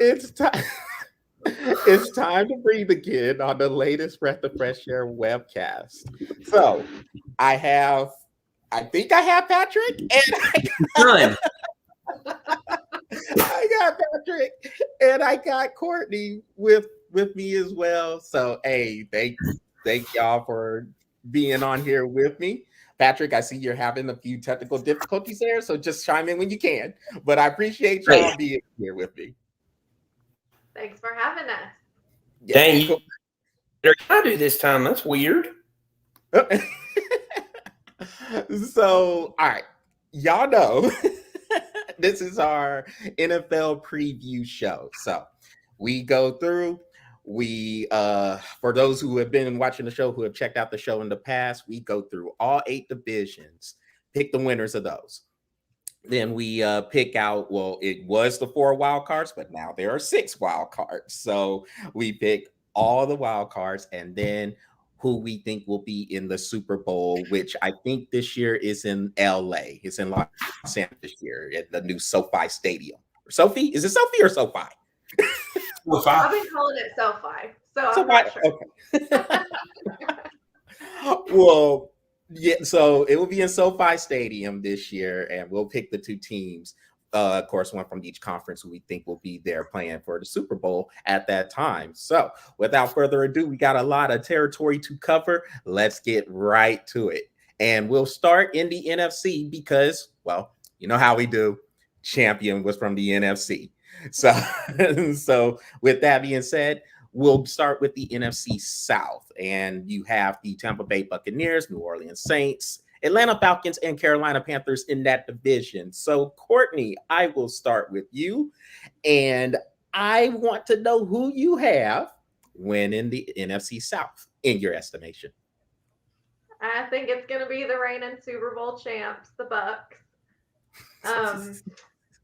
It's time. It's time to breathe again on the latest Breath of Fresh Air webcast. So I have, I think I have Patrick, and Good. I got Patrick, and I got Courtney with me as well. So hey, thank y'all for being on here with me. Patrick, I see you're having a few technical difficulties there, so just chime in when you can. But I appreciate Great. y'all being here with me. Thanks for having us. Yeah, Dang, cool. I do this time. That's weird. So, all right, y'all know this is our NFL preview show. So we go through. We for those who have been watching the show, who have checked out the show in the past, we go through all 8 divisions, pick the winners of those. Then we pick out, well, it was the 4 wild cards, but now there are 6 wild cards. So we pick all the wild cards, and then who we think will be in the Super Bowl, which I think this year is in LA. It's in Los Angeles this year at the new SoFi Stadium. Sophie? Is it Sophie or SoFi? I've been calling it SoFi, so I'm not sure. Okay. Well, yeah, so it will be in SoFi Stadium this year, and we'll pick the 2 teams. Of course, one from each conference who we think will be there playing for the Super Bowl at that time. So, without further ado, we got a lot of territory to cover. Let's get right to it. And we'll start in the NFC because, well, you know how we do. Champion was from the NFC. So, so with that being said, we'll start with the NFC South, and you have the Tampa Bay Buccaneers, New Orleans Saints, Atlanta Falcons, and Carolina Panthers in that division. So, Courtney, I will start with you, and I want to know who you have winning the NFC South in your estimation. I think it's going to be the reigning Super Bowl champs, the Bucks.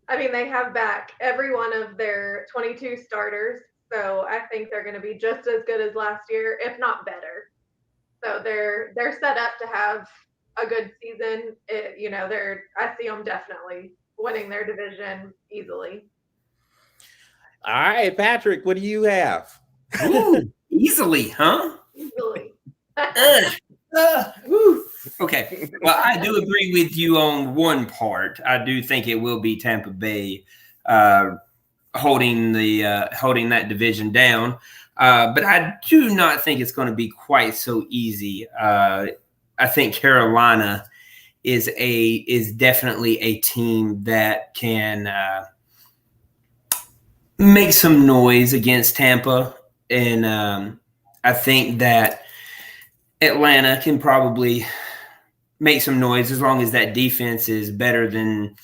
I mean, they have back every one of their 22 starters, so I think they're going to be just as good as last year, if not better. So they're set up to have a good season. I see them definitely winning their division easily. All right, Patrick, what do you have? Ooh, easily, huh? Easily. Okay. Well, I do agree with you on one part. I do think it will be Tampa Bay holding that division down. But I do not think it's going to be quite so easy. I think Carolina is definitely a team that can make some noise against Tampa, and I think that Atlanta can probably make some noise as long as that defense is better than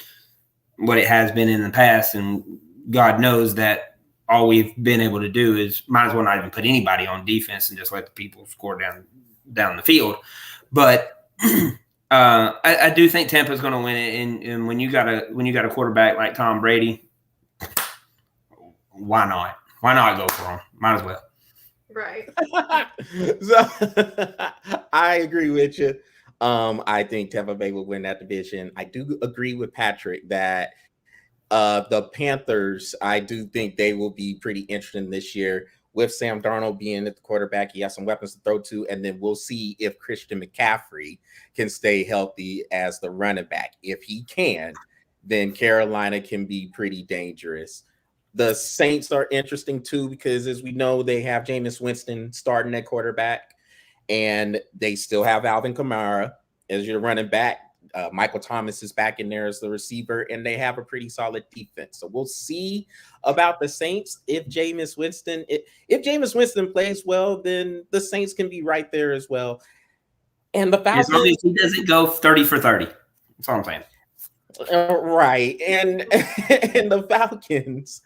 what it has been in the past. And God knows that all we've been able to do is might as well not even put anybody on defense and just let the people score down the field. But I do think Tampa's going to win it. And when you got a quarterback like Tom Brady, why not? Why not go for him? Might as well. Right. So I agree with you. I think Tampa Bay will win that division. I do agree with Patrick that the Panthers, I do think they will be pretty interesting this year with Sam Darnold being at the quarterback. He has some weapons to throw to, and then we'll see if Christian McCaffrey can stay healthy as the running back. If he can, then Carolina can be pretty dangerous. The Saints are interesting too because, as we know, they have Jameis Winston starting at quarterback, and they still have Alvin Kamara as your running back. Michael Thomas is back in there as the receiver, and they have a pretty solid defense. So we'll see about the Saints. If Jameis Winston plays well, then the Saints can be right there as well. And the Falcons, as long as he doesn't go 30 for 30. That's all I'm saying. Right. And the Falcons,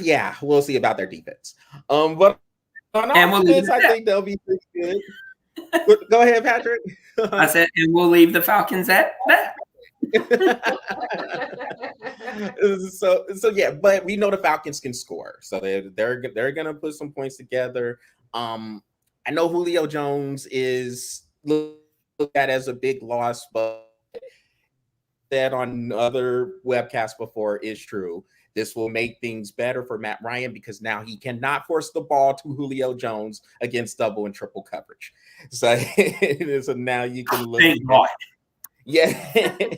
yeah, we'll see about their defense. But on offense, I think they'll be pretty good. Go ahead, Patrick. I said, and we'll leave the Falcons at that. So yeah, but we know the Falcons can score, so they're gonna put some points together. I know Julio Jones is looked at as a big loss, but said on other webcasts before is true. This will make things better for Matt Ryan because now he cannot force the ball to Julio Jones against double and triple coverage. So, so now you can look Thank God. Yeah.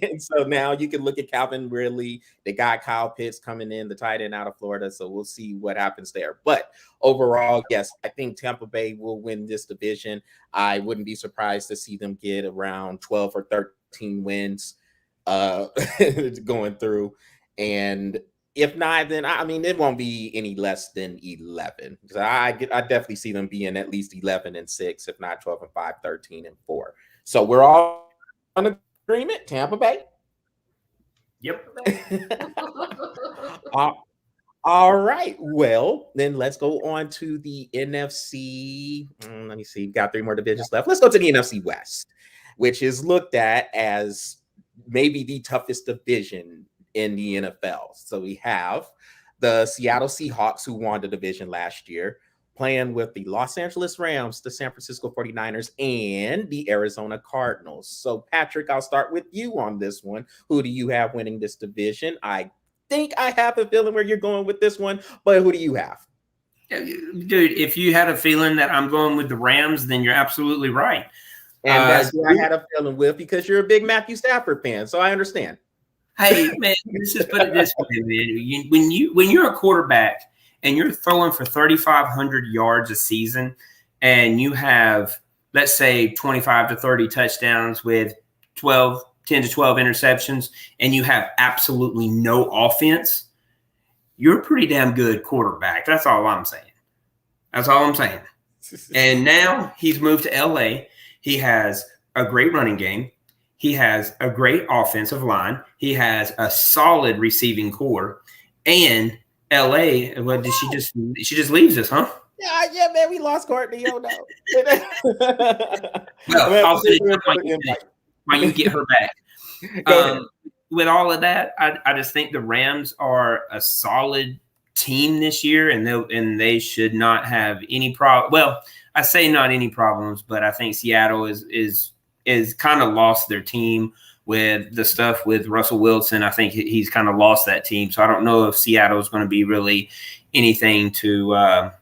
And so now you can look at Calvin Ridley. They got Kyle Pitts coming in, the tight end out of Florida. So we'll see what happens there. But overall, yes, I think Tampa Bay will win this division. I wouldn't be surprised to see them get around 12 or 13 wins going through. And if not, then I mean, it won't be any less than 11. Because I definitely see them being at least 11-6, if not 12-5, 13-4. So we're all on agreement, Tampa Bay. Yep. All right. Well, then let's go on to the NFC. Let me see. We've got 3 more divisions left. Let's go to the NFC West, which is looked at as maybe the toughest division in the NFL. So we have the Seattle Seahawks, who won the division last year, playing with the Los Angeles Rams, the San Francisco 49ers, and the Arizona Cardinals. So, Patrick, I'll start with you on this one. Who do you have winning this division? I think I have a feeling where you're going with this one, but who do you have? Dude, if you had a feeling that I'm going with the Rams, then you're absolutely right. And that's who I had a feeling with because you're a big Matthew Stafford fan, so I understand. Hey, man, let's just put it this way, man. When you're a quarterback and you're throwing for 3,500 yards a season and you have, let's say, 25 to 30 touchdowns with 10 to 12 interceptions, and you have absolutely no offense, you're a pretty damn good quarterback. That's all I'm saying. And now he's moved to L.A. He has a great running game. He has a great offensive line. He has a solid receiving core. And L.A., what did she just leaves us, huh? Yeah, man, we lost Courtney. Oh, no. Well, I'll finish while you get her back. With all of that, I just think the Rams are a solid team this year, and they should not have any problem. Well, I say not any problems, but I think Seattle is kind of lost their team with the stuff with Russell Wilson. I think he's kind of lost that team. So I don't know if Seattle is going to be really anything to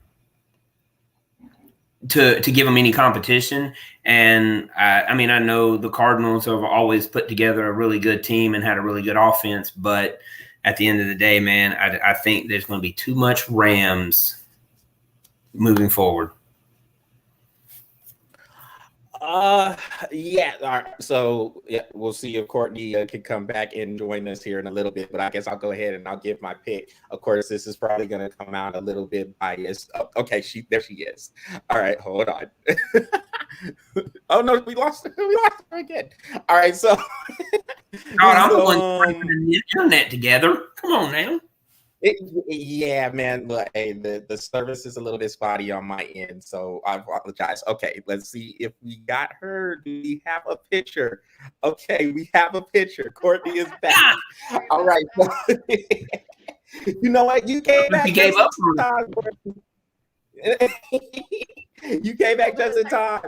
give them any competition. And I mean, I know the Cardinals have always put together a really good team and had a really good offense, but at the end of the day, man, I think there's going to be too much Rams moving forward. Yeah. All right. So yeah, we'll see if Courtney can come back and join us here in a little bit. But I guess I'll go ahead and I'll give my pick. Of course, this is probably going to come out a little bit biased. Oh, okay, there she is. All right, hold on. Oh no, we lost her again. All right, so God, I'm the one putting the internet together. Come on now. Yeah, man. Look, hey, the service is a little bit spotty on my end, so I apologize. Okay, let's see if we got her. Do we have a picture? Okay, we have a picture. Courtney is back. All right. You know what? You came back. You gave up. You came back just in time.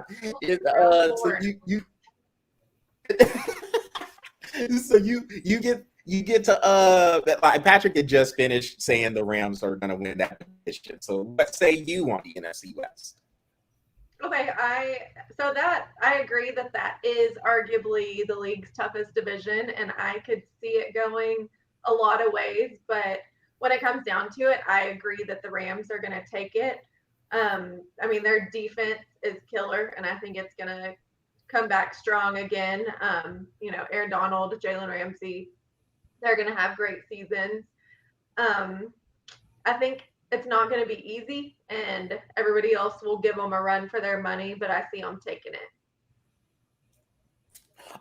So you get to like Patrick had just finished saying the Rams are going to win that division. So what say you on the NFC West? Okay, I agree that is arguably the league's toughest division, and I could see it going a lot of ways. But when it comes down to it, I agree that the Rams are going to take it. I mean, their defense is killer, and I think it's going to come back strong again. Aaron Donald, Jalen Ramsey, they're going to have great seasons. I think it's not going to be easy, and everybody else will give them a run for their money, but I see them taking it.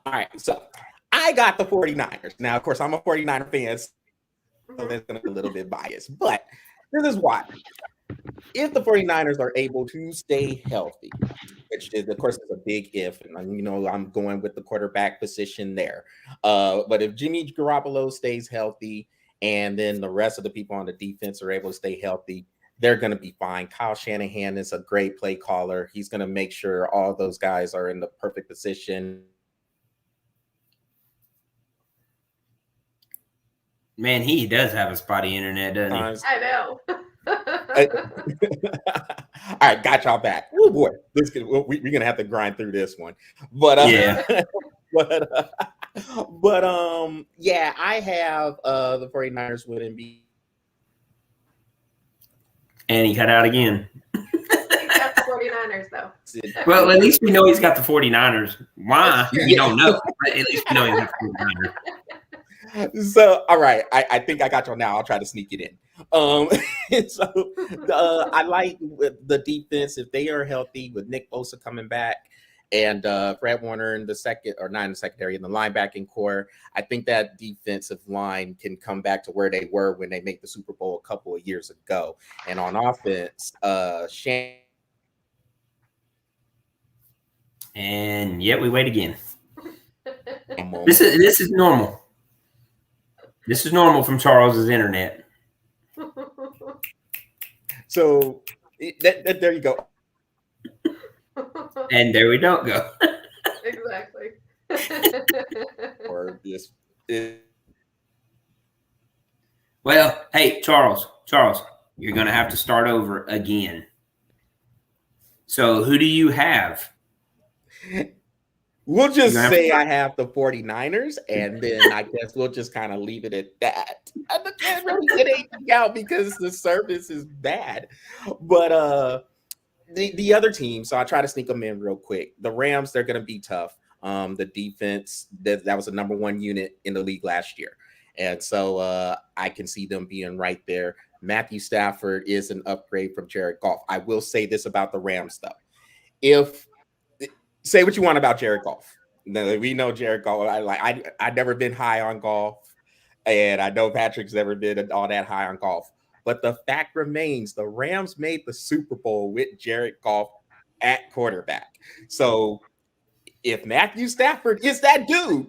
All right, so I got the 49ers. Now, of course, I'm a 49er fan, so that's going to be a little bit biased, but this is why. If the 49ers are able to stay healthy, which is, of course, is a big if, and I'm going with the quarterback position there. But if Jimmy Garoppolo stays healthy, and then the rest of the people on the defense are able to stay healthy, they're going to be fine. Kyle Shanahan is a great play caller. He's going to make sure all those guys are in the perfect position. Man, he does have a spotty internet, doesn't he? I know. All right, got y'all back. Oh boy, we're gonna have to grind through this one. But Yeah. Yeah, I have the 49ers wouldn't be. And he cut out again. He's got the 49ers, though. Well, at least we know he's got the 49ers. Why? We don't know. But at least we know he's got the 49ers. So, all right, I think I got y'all now. I'll try to sneak it in. I like the defense if they are healthy with Nick Bosa coming back and Fred Warner in the secondary in the linebacking core. I think that defensive line can come back to where they were when they made the Super Bowl a couple of years ago. And on offense, and yet we wait again. This is normal. This is normal from Charles's internet. So there you go. And there we don't go. Exactly. Or this. Well, hey, Charles, you're going to have to start over again. So who do you have? We'll just say I have the 49ers, and then I guess we'll just kind of leave it at that. I can't really get anything out because the service is bad. But the other team, so I try to sneak them in real quick. The Rams, they're going to be tough. The defense, that was the number one unit in the league last year. And so I can see them being right there. Matthew Stafford is an upgrade from Jared Goff. I will say this about the Rams, though. Say what you want about Jared Goff. We know Jared Goff. I've never been high on golf, and I know Patrick's never been all that high on golf. But the fact remains, the Rams made the Super Bowl with Jared Goff at quarterback. So if Matthew Stafford is that dude,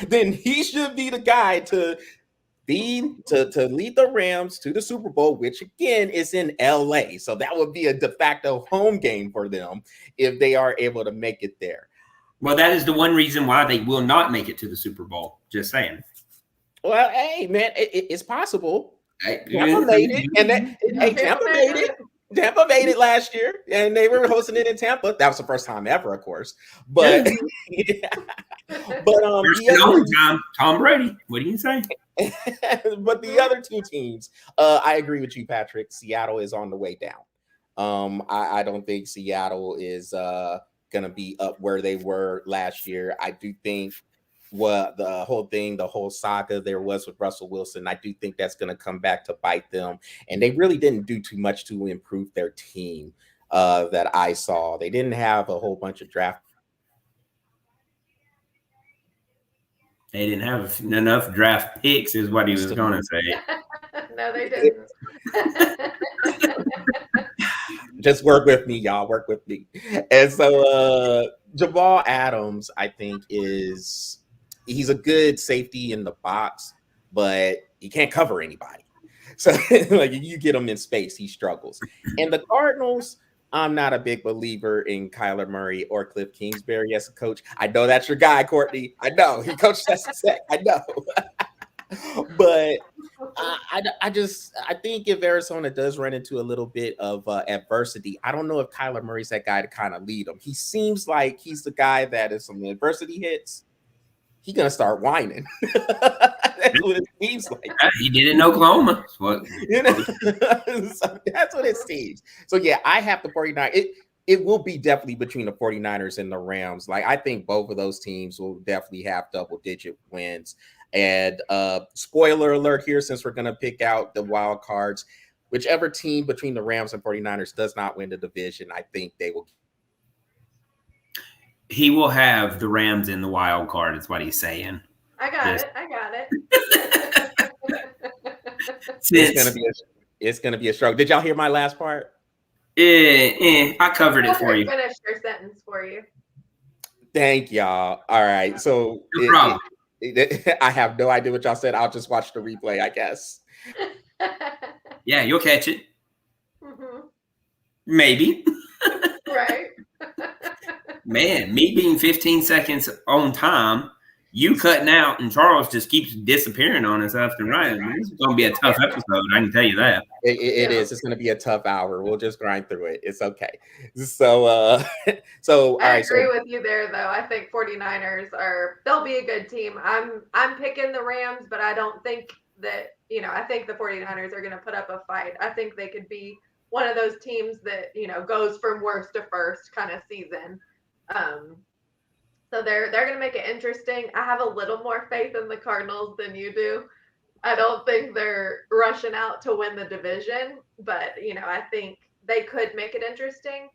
then he should be the guy to lead the Rams to the Super Bowl, which again is in LA. So that would be a de facto home game for them if they are able to make it there. Well, that is the one reason why they will not make it to the Super Bowl. Just saying. Well, hey, man, it's possible. Tampa made it, and Tampa made it. Tampa made it last year, and they were hosting it in Tampa. That was the first time ever, of course. But yeah. But Tom Brady. What do you say? But the other two teams, I agree with you, Patrick. Seattle is on the way down. I don't think Seattle is going to be up where they were last year. I do think the whole saga there was with Russell Wilson, I do think that's going to come back to bite them. And they really didn't do too much to improve their team that I saw. They didn't have a whole bunch of draft. They didn't have enough draft picks, is what he was going to say. No, they didn't. Just work with me, y'all. Work with me. And so Jamal Adams, I think, he's a good safety in the box, but he can't cover anybody. So like if you get him in space, he struggles. And the Cardinals, I'm not a big believer in Kyler Murray or Cliff Kingsbury as a coach. I know that's your guy, Courtney. I know he coached Texas. I know. But I think if Arizona does run into a little bit of adversity, I don't know if Kyler Murray's that guy to kind of lead them. He seems like he's the guy that if some adversity hits, he's gonna start whining. That's what it seems like. He did it in Oklahoma. So that's what it seems. So yeah, I have the 49ers. It will be definitely between the 49ers and the Rams. Like I think both of those teams will definitely have double-digit wins. And spoiler alert here, since we're gonna pick out the wild cards, whichever team between the Rams and 49ers does not win the division, I think they will. He will have the Rams in the wild card, is what he's saying. I got it. It's gonna be a struggle. Did y'all hear my last part? I covered it for you. Finish your sentence for you. Thank y'all. All right. So no problem. I have no idea what y'all said. I'll just watch the replay, I guess. Yeah, you'll catch it. Mm-hmm. Maybe. Right. Man, me being 15 seconds on time you cutting out and Charles just keeps disappearing on us left and right. It's going to be a tough episode. I can tell you that. It is. It's going to be a tough hour. We'll just grind through it. It's okay. So, so I agree with you there, though. I think 49ers they'll be a good team. I'm picking the Rams, but I don't think that, I think the 49ers are going to put up a fight. I think they could be one of those teams that, goes from worst to first kind of season. So they're going to make it interesting. I have a little more faith in the Cardinals than you do. I don't think they're rushing out to win the division, but, I think they could make it interesting.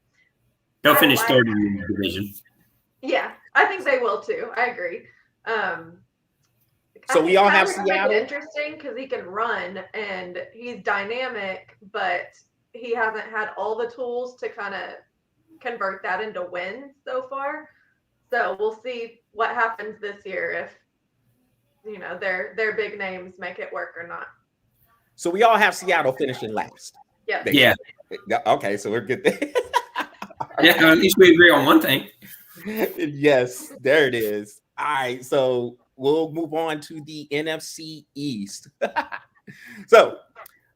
They'll finish third in the division. Yeah, I think they will too. I agree. So we all have Seattle. Make it interesting because he can run and he's dynamic, but he hasn't had all the tools to kind of convert that into wins so far. So we'll see what happens this year if their big names make it work or not. So we all have Seattle finishing last. Yeah. Okay, so we're good there. Yeah, at least we agree on one thing. Yes, there it is. All right, so we'll move on to the NFC East. So, of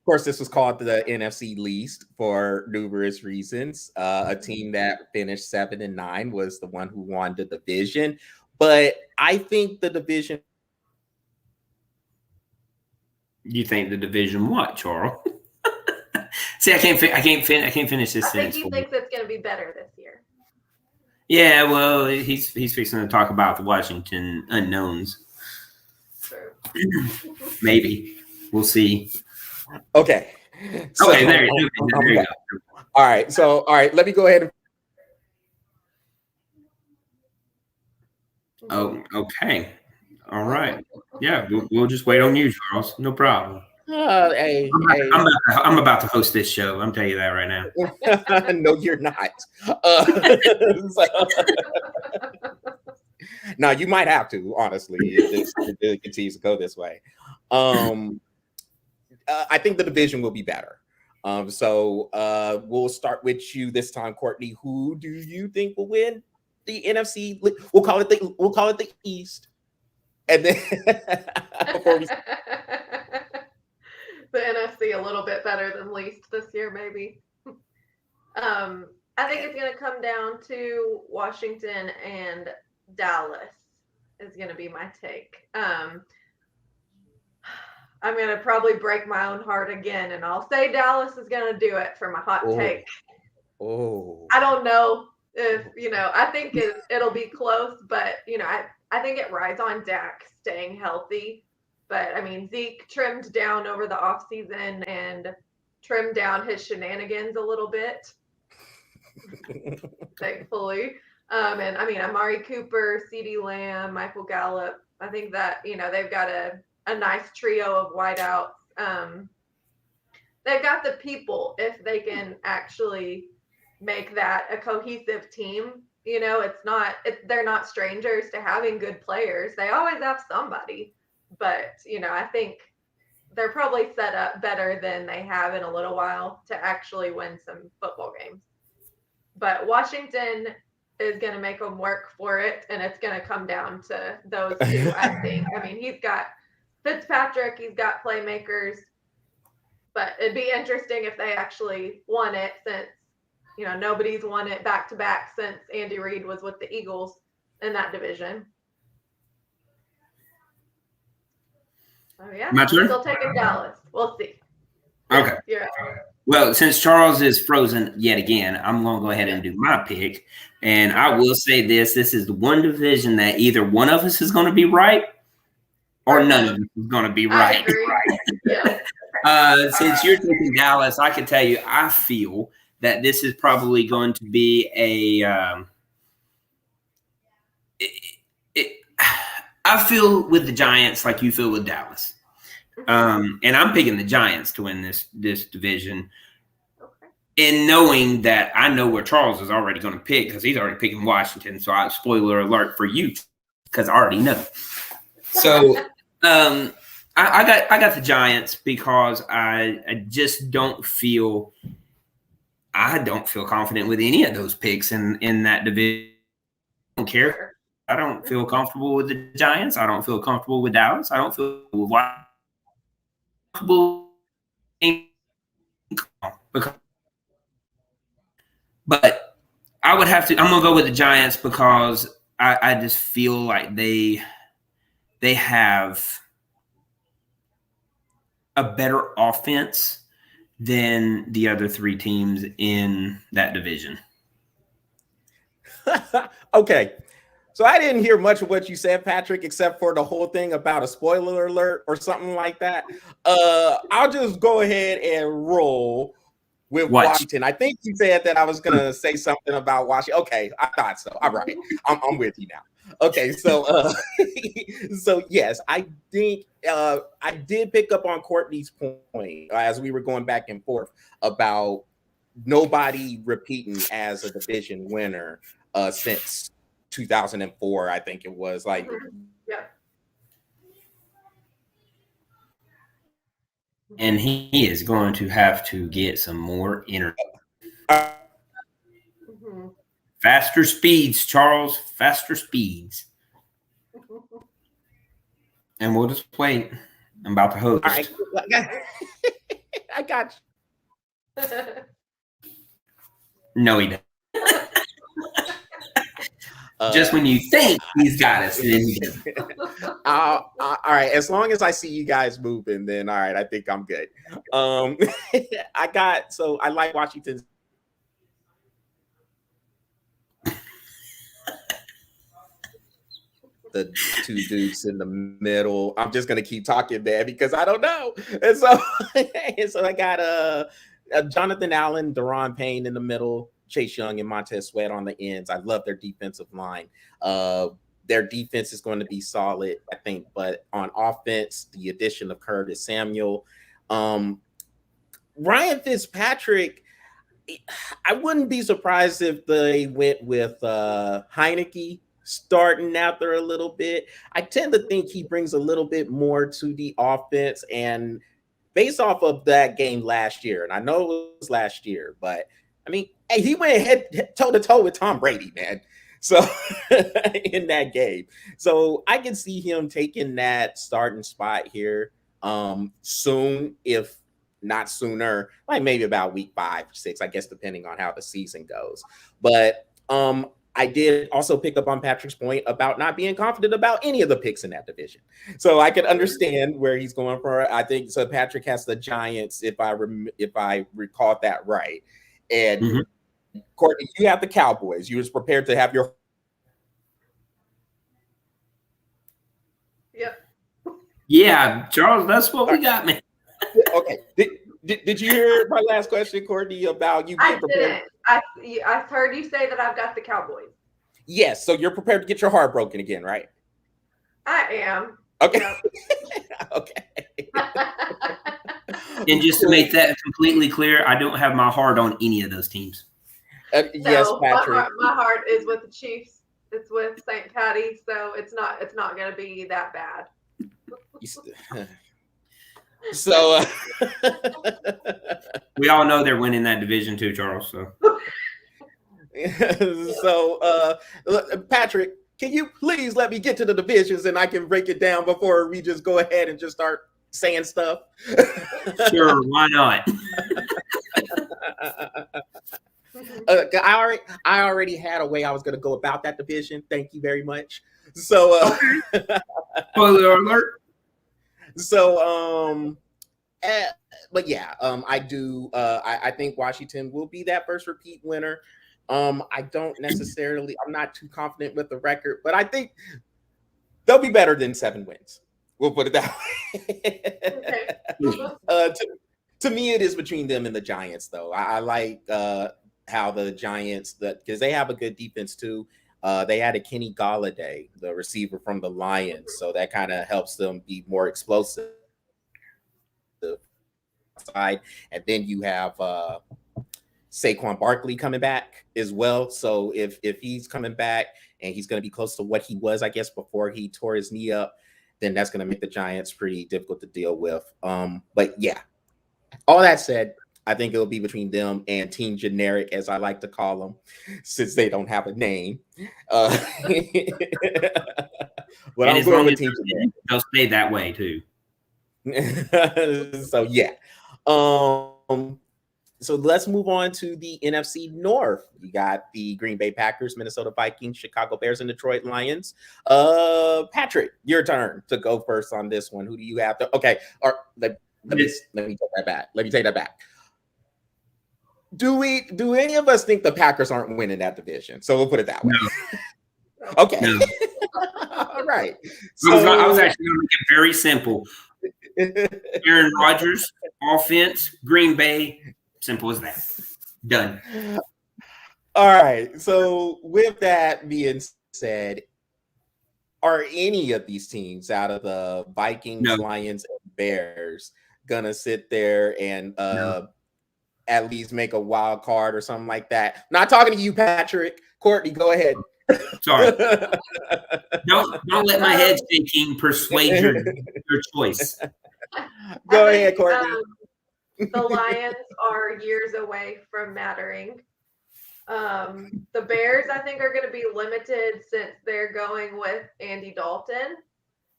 course, this was called the NFC Least for numerous reasons. A team that finished 7-9 was the one who won the division, but I think the division. You think the division what, Charles? See, I can't finish this sentence. I think he thinks it's going to be better this year. Yeah, well, he's fixing to talk about the Washington unknowns. True. Maybe we'll see. Okay. So, okay, there you go. All right. So, all right. Let me go ahead. Oh, okay. All right. Yeah, we'll just wait on you, Charles. No problem. I'm about to host this show. I'm telling you that right now. No, you're not. No, you might have to, honestly, if it continues to go this way. I think the division will be better. So we'll start with you this time, Courtney. Who do you think will win the NFC? We'll call it the East. And then before we the NFC a little bit better than least this year, maybe. I think it's going to come down to Washington and Dallas is going to be my take. I'm going to probably break my own heart again, and I'll say Dallas is going to do it for my hot take. Oh, I don't know if, I think it'll be close, but, I think it rides on Dak staying healthy. But, I mean, Zeke trimmed down over the offseason and trimmed down his shenanigans a little bit, thankfully. And, I mean, Amari Cooper, CeeDee Lamb, Michael Gallup, I think that, they've got a nice trio of wideouts. They've got the people if they can actually make that a cohesive team. They're not strangers to having good players. They always have somebody. But, I think they're probably set up better than they have in a little while to actually win some football games. But Washington is going to make them work for it, and it's going to come down to those two, I think. I mean, he's got Fitzpatrick, he's got playmakers, but it'd be interesting if they actually won it since, nobody's won it back-to-back since Andy Reid was with the Eagles in that division. Oh, yeah. My turn? Still taking Dallas. We'll see. Okay. Yeah. Well, since Charles is frozen yet again, I'm going to go ahead and do my pick. And I will say this is the one division that either one of us is going to be right or none of us is going to be right. I agree. Yeah. Since you're taking Dallas, I can tell you I feel that this is probably going to be I feel with the Giants like you feel with Dallas. And I'm picking the Giants to win this division. Okay. And knowing that I know where Charles is already going to pick because he's already picking Washington. So spoiler alert for you because I already know. So I got the Giants because I just don't feel confident with any of those picks in that division. I don't care. I don't feel comfortable with the Giants. I don't feel comfortable with Dallas. I don't feel comfortable. But I would have to. I'm gonna go with the Giants because I just feel like they have a better offense than the other three teams in that division. Okay. So I didn't hear much of what you said, Patrick, except for the whole thing about a spoiler alert or something like that. I'll just go ahead and roll with Washington. I think you said that I was going to say something about Washington. Okay, I thought so. All right. I'm with you now. Okay, so so yes, I think I did pick up on Courtney's point as we were going back and forth about nobody repeating as a division winner since 2004. I think it was like yeah. And he is going to have to get some more energy. Faster speeds, Charles. Faster speeds. And we'll just wait. I'm about to host. All right. I got you. No, he doesn't. Just when you think he's got us, then he doesn't. All right. As long as I see you guys moving, then all right. I think I'm good. I like Washington's. The two dudes in the middle. I'm just gonna keep talking there because I don't know. And so I got Jonathan Allen, Deron Payne in the middle, Chase Young and Montez Sweat on the ends. I love their defensive line. Their defense is going to be solid, I think, but on offense, the addition of Curtis Samuel, Ryan Fitzpatrick. I wouldn't be surprised if they went with Heineke starting out there a little bit. I tend to think he brings a little bit more to the offense, and based off of that game last year, and I know it was last year, but I mean, hey, he went head toe to toe with Tom Brady, man. So in that game, so I can see him taking that starting spot here soon, if not sooner, like maybe about week 5 or 6, I guess, depending on how the season goes. But I did also pick up on Patrick's point about not being confident about any of the picks in that division. So I could understand where he's going for. I think so. Patrick has the Giants, if I recall that right. And Courtney, you have the Cowboys. You was prepared to have your. Yep. Yeah, Charles, that's what we got, man. Okay. Did you hear my last question, Courtney, about you being prepared? I heard you say that I've got the Cowboys. Yes, so you're prepared to get your heart broken again, right? I am. Okay. Yep. Okay. And just to make that completely clear, I don't have my heart on any of those teams. Yes, Patrick. My heart is with the Chiefs. It's with St. Patty, so it's not going to be that bad. So we all know they're winning that division too, Charles. So Patrick, can you please let me get to the divisions and I can break it down before we just go ahead and just start saying stuff? Sure, why not? I already had a way I was going to go about that division. Thank you very much. So spoiler alert. So but yeah, I do I think Washington will be that first repeat winner. I don't necessarily, I'm not too confident with the record, but I think they'll be better than 7 wins. We'll put it that way. Okay. To me, it is between them and the Giants, though. I like how the Giants, because they have a good defense too. They had a Kenny Golladay, the receiver from the Lions, so that kind of helps them be more explosive. Side, and then you have Saquon Barkley coming back as well. So if he's coming back and he's going to be close to what he was, I guess, before he tore his knee up, then that's going to make the Giants pretty difficult to deal with. But yeah, all that said, I think it'll be between them and Team Generic, as I like to call them, since they don't have a name. But and I'm going with Team Generic. They'll stay that way too. So yeah. So let's move on to the NFC North. You got the Green Bay Packers, Minnesota Vikings, Chicago Bears, and Detroit Lions. Patrick, your turn to go first on this one. Who do you have to? Okay, let me take that back. Let me take that back. Do any of us think the Packers aren't winning that division? So we'll put it that way. No. Okay. No. All right. So I was actually going to make it very simple. Aaron Rodgers, offense, Green Bay, simple as that. Done. All right. So with that being said, are any of these teams out of the Vikings, Lions, and Bears gonna sit there and at least make a wild card or something like that? Not talking to you, Patrick. Courtney, go ahead. Sorry. Don't let my head thinking persuade your choice. Go ahead, Courtney. The Lions are years away from mattering. The Bears, I think, are going to be limited since they're going with Andy Dalton.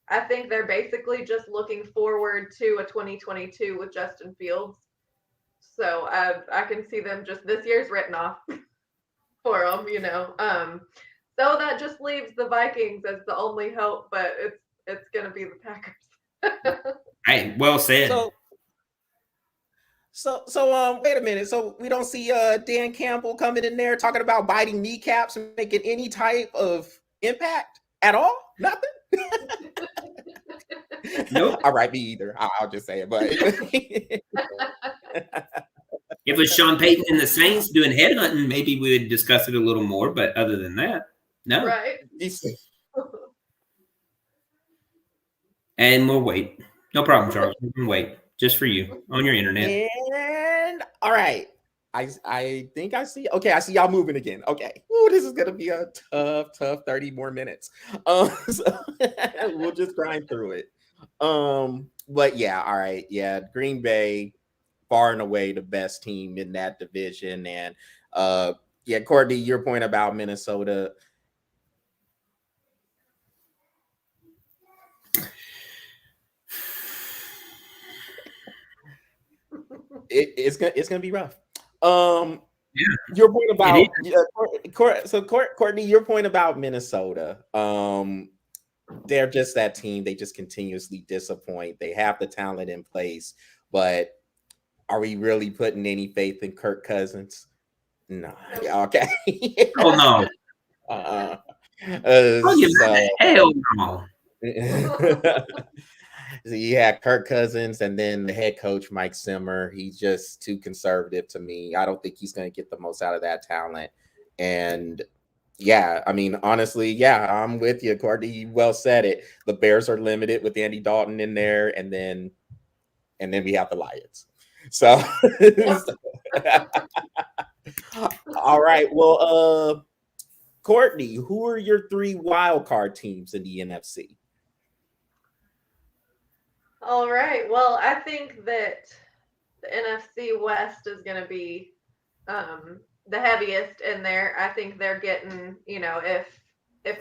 I think they're basically just looking forward to a 2022 with Justin Fields. So I can see them just this year's written off for them, you know. So that just leaves the Vikings as the only hope, but it's going to be the Packers. Hey, well said. So wait a minute. So we don't see Dan Campbell coming in there talking about biting kneecaps and making any type of impact at all? Nothing? Nope. All right, me either. I'll just say it. But if it was Sean Payton and the Saints doing headhunting, maybe we would discuss it a little more. But other than that, no. Right. And we'll wait. No problem, Charles. We can wait just for you on your internet. And all right. I think I see. Okay, I see y'all moving again. Okay. Ooh, this is gonna be a tough 30 more minutes. So we'll just grind through it. But yeah, all right. Yeah, Green Bay, far and away the best team in that division. And yeah, Courtney, your point about Minnesota. It's gonna be rough. Your point about Courtney, your point about Minnesota. They're just that team. They just continuously disappoint. They have the talent in place, but are we really putting any faith in Kirk Cousins? No. Okay. Oh no. Hell no. So yeah, Kirk Cousins, and then the head coach Mike Zimmer. He's just too conservative to me. I don't think he's going to get the most out of that talent. And yeah, I mean, honestly, yeah, I'm with you, Courtney. You well said it. The Bears are limited with Andy Dalton in there, and then we have the Lions. So, all right. Well, Courtney, who are your 3 wildcard teams in the NFC? All right. Well, I think that the NFC West is going to be the heaviest in there. I think they're getting, you know, if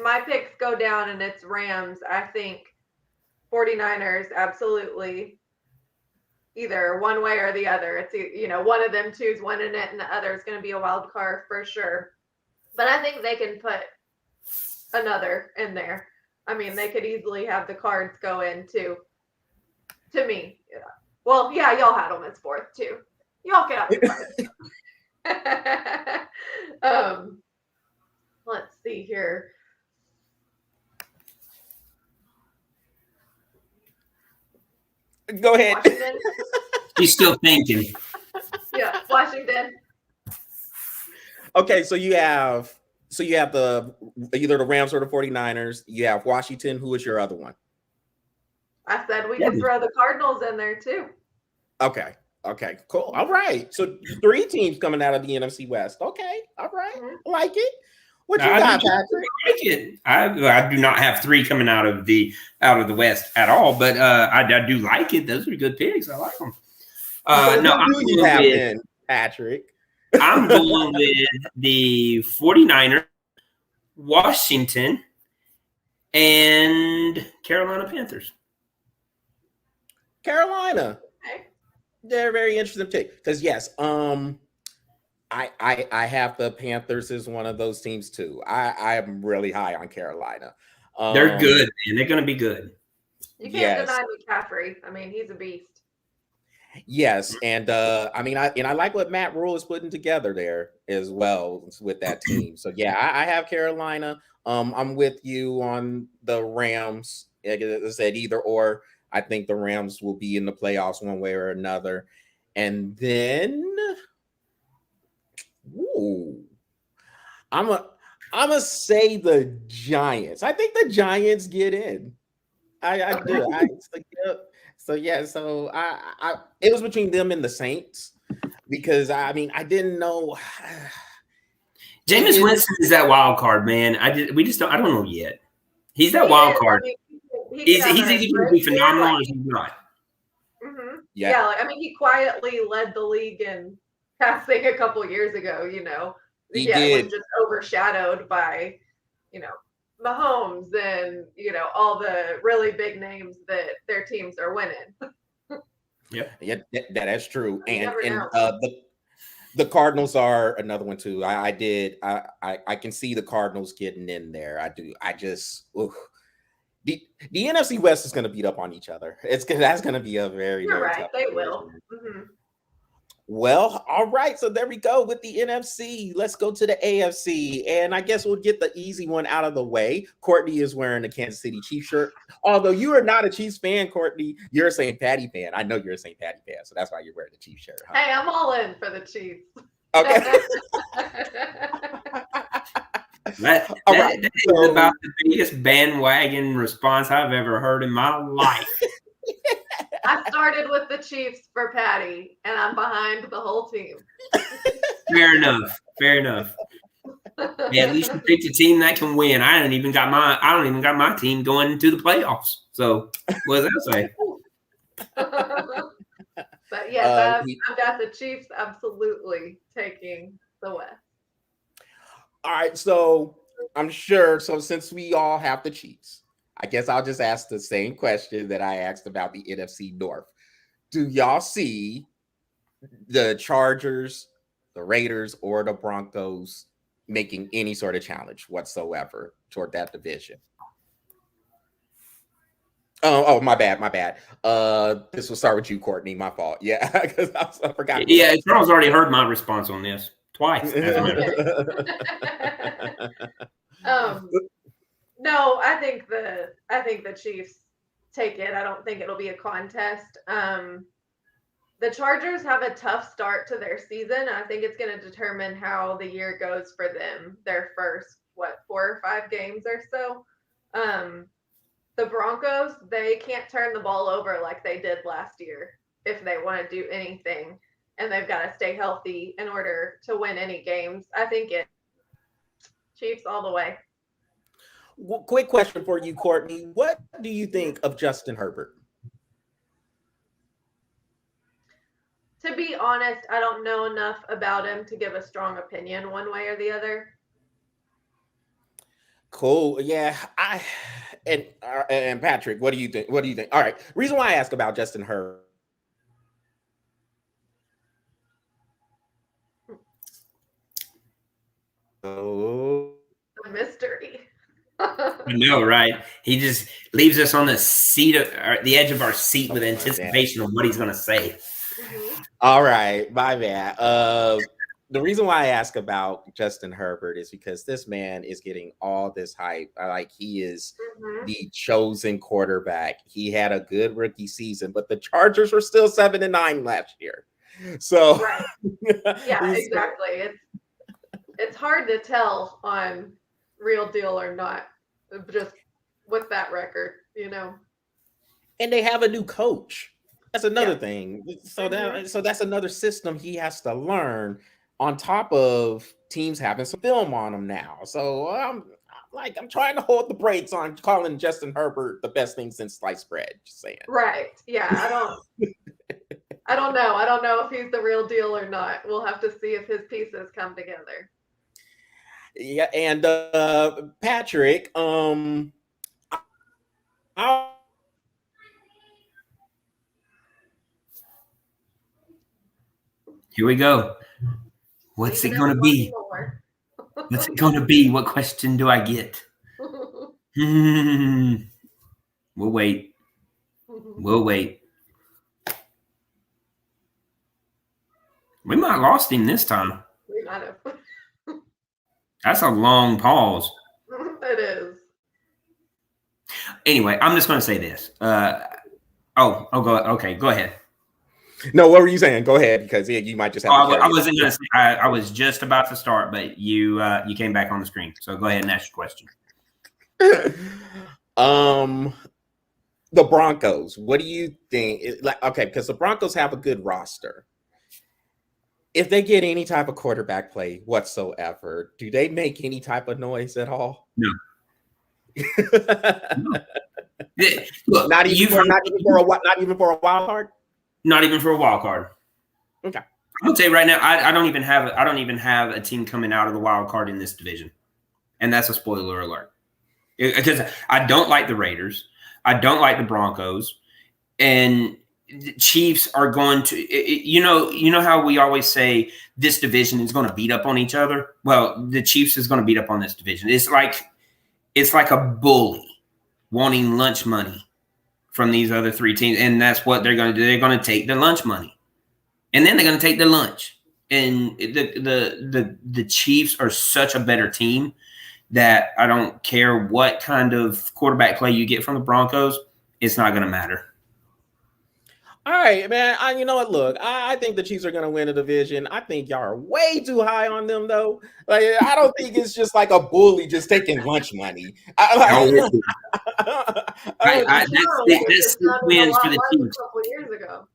my picks go down and it's Rams, I think 49ers absolutely either one way or the other. It's, you know, one of them two's winning it and the other is going to be a wild card for sure. But I think they can put another in there. I mean, they could easily have the Cards go in too. To me, yeah. Well, yeah, y'all had them as 4th too. Y'all get out the Cards. Let's see here. Go ahead. Washington. He's still thinking. Yeah, Washington. Okay, so you have the either the Rams or the 49ers. You have Washington. Who is your other one? I said we could throw the Cardinals in there too. Okay, cool. All right. So 3 teams coming out of the NFC West. Okay, all right. I like it. What you got, Patrick? I like it. I do not have 3 coming out of the West at all, but I do like it. Those are good picks. I like them. No, who do you have then, Patrick? I'm going with the 49ers, Washington, and Carolina Panthers. Carolina. Okay. They're very interesting pick because yes, I have the Panthers as one of those teams too. I am really high on Carolina. They're good, man. They're going to be good. You can't deny McCaffrey. I mean, he's a beast. Yes, and I like what Matt Rule is putting together there as well with that team. So yeah, I have Carolina. I'm with you on the Rams. Like I said, either or. I think the Rams will be in the playoffs one way or another. And then, I'm gonna say the Giants. I think the Giants get in. I do. So it was between them and the Saints because I didn't know. Jameis Winston is that wild card, man. I don't know yet. He's that wild card. He's either going to be phenomenal or he's not. Mm-hmm. Yeah. He quietly led the league in passing a couple years ago. He did. It was just overshadowed by, Mahomes and all the really big names that their teams are winning. Yeah, that's true. And the Cardinals are another one too. I can see the Cardinals getting in there. I do. The NFC West is going to beat up on each other. That's going to be a very You're very right. tough They division. will. Mm-hmm. Well, all right. So there we go with the NFC. Let's go to the AFC. And I guess we'll get the easy one out of the way. Courtney is wearing the Kansas City Chiefs shirt. Although you are not a Chiefs fan, Courtney, you're a St. Patty fan. I know you're a St. Patty fan, so that's why you're wearing the Chiefs shirt. Huh? Hey, I'm all in for the Chiefs. Okay. That is about the biggest bandwagon response I've ever heard in my life. I started with the Chiefs for Patty, and I'm behind the whole team. Fair enough. Yeah, at least you picked a team that can win. I don't even got my team going to the playoffs. So what does that say? But yes, I've got the Chiefs absolutely taking the West. All right, so I'm sure. So since we all have the Chiefs, I guess I'll just ask the same question that I asked about the NFC North. Do y'all see the Chargers, the Raiders, or the Broncos making any sort of challenge whatsoever toward that division? Oh, my bad. This will start with you, Courtney. My fault. Yeah, because I forgot. Yeah, Charles already heard my response on this twice. No, I think the Chiefs take it. I don't think it'll be a contest. The Chargers have a tough start to their season. I think it's going to determine how the year goes for them. Their first 4 or 5 games or so. The Broncos, they can't turn the ball over like they did last year if they want to do anything, and they've got to stay healthy in order to win any games. I think it's Chiefs all the way. Well, quick question for you, Courtney. What do you think of Justin Herbert? To be honest, I don't know enough about him to give a strong opinion one way or the other. Cool. Yeah. And Patrick, what do you think? All right. Reason why I ask about Justin Herbert. Oh, a mystery. I know, right? He just leaves us on the edge of our seat with anticipation of what he's going to say. Mm-hmm. All right, my bad. The reason why I ask about Justin Herbert is because this man is getting all this hype. Like, he is the chosen quarterback. He had a good rookie season, but the Chargers were still 7-9 last year. So, right. Yeah, exactly. It's hard to tell on real deal or not, just with that record, And they have a new coach. That's another thing. So that's another system he has to learn, on top of teams having some film on him now. So I'm trying to hold the brakes on calling Justin Herbert the best thing since sliced bread. Just saying. Right. Yeah. I don't know. I don't know if he's the real deal or not. We'll have to see if his pieces come together. Yeah, and Patrick, Here we go. What's it going to be? What's it going to be? What question do I get? We'll wait. We'll wait. We might have lost him this time. We might have. That's a long pause. It is. Anyway, I'm just going to say this. Go ahead. No, what were you saying? Go ahead, because you might just have. I wasn't going to say. I was just about to start, but you came back on the screen. So go ahead and ask your question. The Broncos. What do you think? Okay, because the Broncos have a good roster. If they get any type of quarterback play whatsoever, do they make any type of noise at all? No. No. Look, not even for a wild card. Not even for a wild card. Okay. I'll tell you right now, I don't even have a team coming out of the wild card in this division, and that's a spoiler alert. Because I don't like the Raiders, I don't like the Broncos, and the Chiefs are going to. You know how we always say this division is going to beat up on each other. Well, the Chiefs is going to beat up on this division. It's like a bully wanting lunch money from these other three teams, and that's what they're going to do. They're going to take the lunch money, and then they're going to take the lunch. And the Chiefs are such a better team that I don't care what kind of quarterback play you get from the Broncos, it's not going to matter. All right, man. You know what? Look, I think the Chiefs are going to win the division. I think y'all are way too high on them, though. Like, I don't think it's just like a bully just taking lunch money. That's wins for the Chiefs. A couple years ago.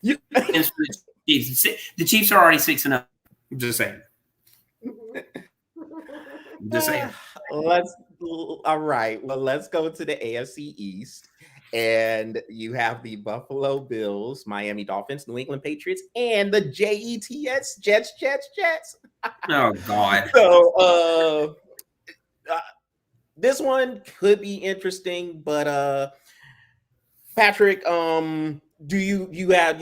Wins for the Chiefs. The Chiefs are already 6-0. Just saying. Just saying. All right. Well, let's go to the AFC East. And you have the Buffalo Bills, Miami Dolphins, New England Patriots, and the Jets, Jets. Oh, God. So this one could be interesting, but Patrick, do you have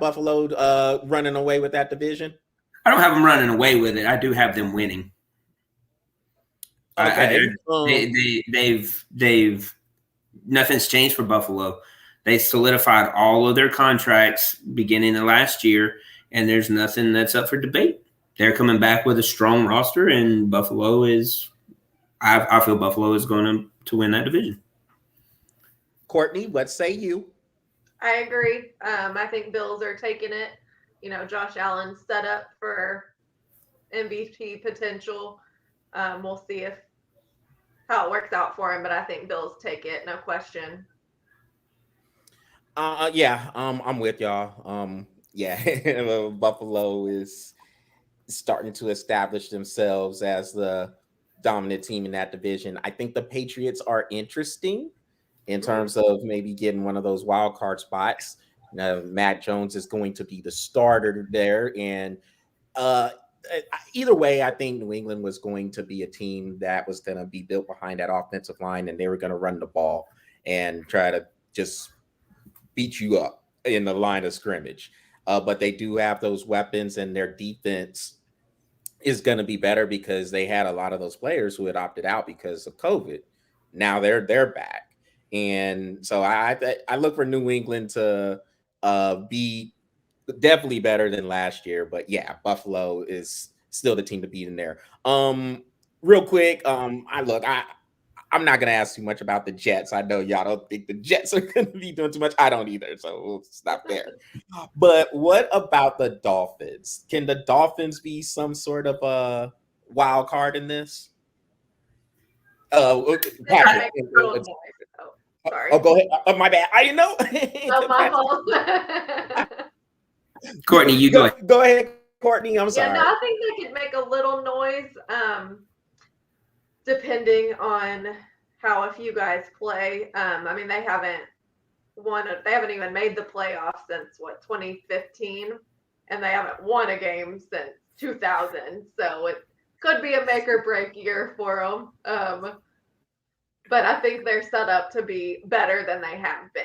Buffalo running away with that division? I don't have them running away with it. I do have them winning. Okay. They've nothing's changed for Buffalo. They solidified all of their contracts beginning of last year, and there's nothing that's up for debate. They're coming back with a strong roster, and Buffalo is – I feel Buffalo is going to win that division. Courtney, what say you? I agree. I think Bills are taking it. You know, Josh Allen's set up for MVP potential. We'll see how it works out for him, but I think Bills take it, no question. I'm with y'all. Buffalo is starting to establish themselves as the dominant team in that division. I think the Patriots are interesting in terms of maybe getting one of those wild card spots. Matt Jones is going to be the starter there, and either way, I think New England was going to be a team that was going to be built behind that offensive line, and they were going to run the ball and try to just beat you up in the line of scrimmage. But they do have those weapons, and their defense is going to be better because they had a lot of those players who had opted out because of COVID. Now they're back. And so I look for New England to be definitely better than last year, but yeah, Buffalo is still the team to beat in there. Real quick, I'm not gonna ask too much about the Jets. I know y'all don't think the Jets are gonna be doing too much. I don't either, so we'll stop there. But what about the Dolphins? Can the Dolphins be some sort of a wild card in this? Patrick. Sorry. Oh, go ahead. Oh, my bad. I didn't know. Oh, my fault. Courtney, you go ahead. Go ahead, Courtney. I'm sorry. Yeah, no, I think they could make a little noise, depending on how a few guys play. I mean, they haven't they haven't even made the playoffs since 2015, and they haven't won a game since 2000. So it could be a make or break year for them. But I think they're set up to be better than they have been.